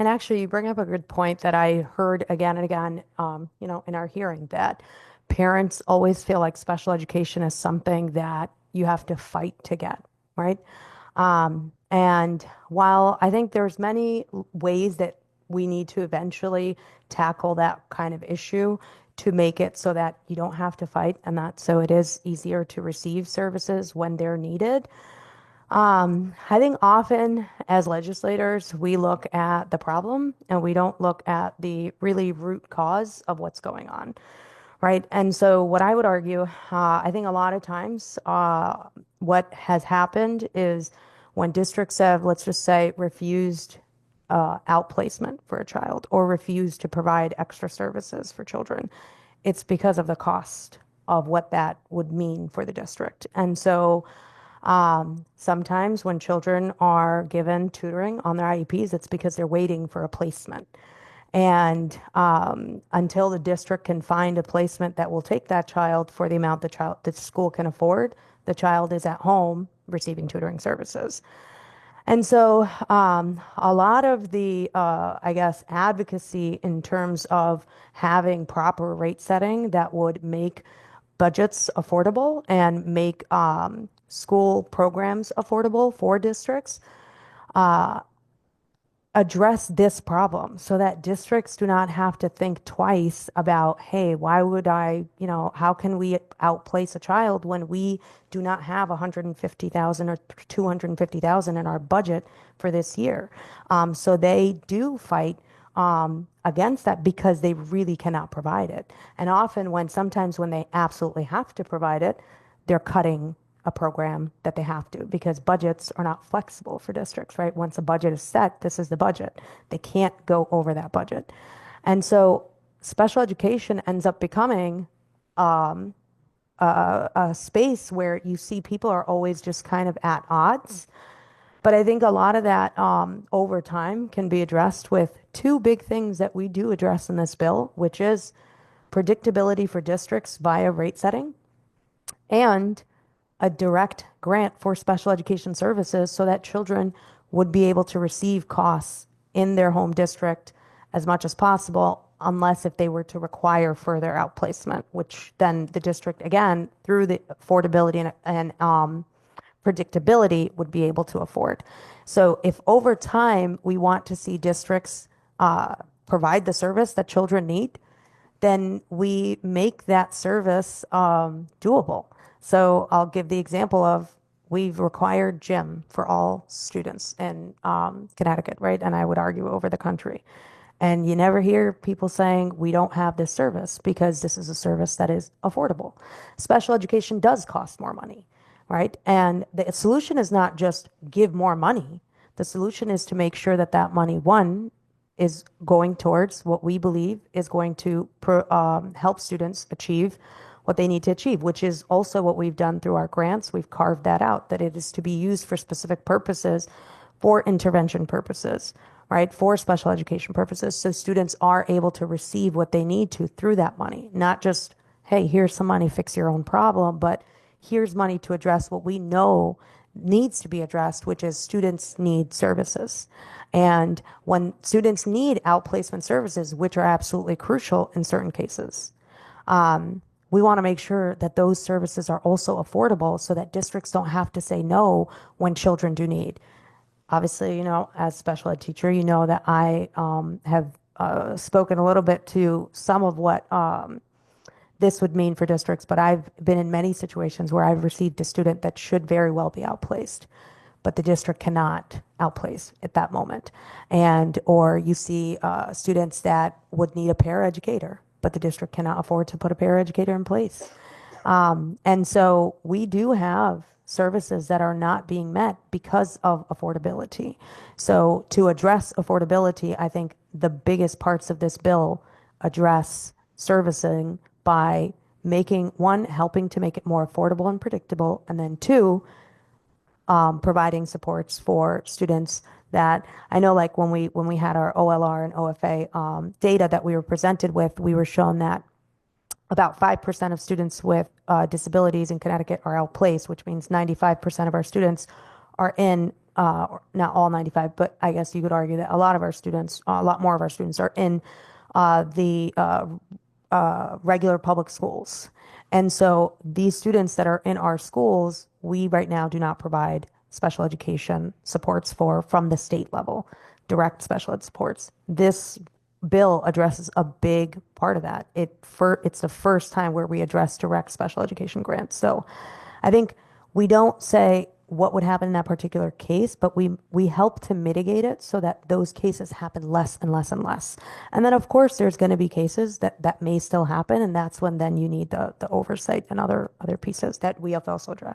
And actually, you bring up a good point that I heard again and again, in our hearing that parents always feel like special education is something that you have to fight to get, right? And while I think there's many ways that we need to eventually tackle that kind of issue to make it so that you don't have to fight and that so it is easier to receive services when they're needed. I think often as legislators, we look at the problem and we don't look at the really root cause of what's going on, right? And so, what I would argue, I think a lot of times, what has happened is when districts have, let's just say, refused outplacement for a child or refused to provide extra services for children, it's because of the cost of what that would mean for the district. And so, sometimes when children are given tutoring on their IEPs, it's because they're waiting for a placement. And until the district can find a placement that will take that child for the amount the school can afford, the child is at home receiving tutoring services. And so a lot of the, I guess, advocacy in terms of having proper rate setting that would make budgets affordable and make school programs affordable for districts address this problem so that districts do not have to think twice about, hey, why would how can we outplace a child when we do not have 150,000 or 250,000 in our budget for this year? So they do fight against that because they really cannot provide it. And often sometimes when they absolutely have to provide it, they're cutting a program that they have to because budgets are not flexible for districts, right? Once a budget is set, this is the budget. They can't go over that budget. And so special education ends up becoming a space where you see people are always just kind of at odds. But I think a lot of that over time can be addressed with two big things that we do address in this bill, which is predictability for districts via rate setting and a direct grant for special education services so that children would be able to receive costs in their home district as much as possible, unless if they were to require further outplacement, which then the district, again, through the affordability and predictability, would be able to afford. So if over time we want to see districts provide the service that children need, then we make that service doable. So I'll give the example of we've required gym for all students in Connecticut, right? And I would argue over the country. And you never hear people saying we don't have this service because this is a service that is affordable. Special education does cost more money, right? And the solution is not just give more money. The solution is to make sure that that money, one, is going towards what we believe is going to help students achieve what they need to achieve, which is also what we've done through our grants. We've carved that out, that it is to be used for specific purposes, for intervention purposes, right? For special education purposes. So students are able to receive what they need to through that money, not just, hey, here's some money, fix your own problem, but here's money to address what we know needs to be addressed, which is students need services. And when students need outplacement services, which are absolutely crucial in certain cases, we want to make sure that those services are also affordable so that districts don't have to say no when children do need. Obviously, as special ed teacher, you know that I have spoken a little bit to some of what this would mean for districts, but I've been in many situations where I've received a student that should very well be outplaced, but the district cannot outplace at that moment. Or you see students that would need a paraeducator, but the district cannot afford to put a paraeducator in place. And so we do have services that are not being met because of affordability. So to address affordability, I think the biggest parts of this bill address servicing by helping to make it more affordable and predictable, and then two, providing supports for students that I know, like when we had our OLR and OFA data that we were presented with, we were shown that about 5% of students with disabilities in Connecticut are outplaced, which means 95% of our students are in not all 95, but I guess you could argue that a lot of our students, a lot more of our students are in the regular public schools. And so these students that are in our schools, we right now do not provide special education supports for from the state level, direct special ed supports. This bill addresses a big part of that. It's the first time where we address direct special education grants. So I think we don't say what would happen in that particular case, but we help to mitigate it so that those cases happen less and less and less. And then of course there's going to be cases that may still happen, and that's when then you need the oversight and other pieces that we have also addressed.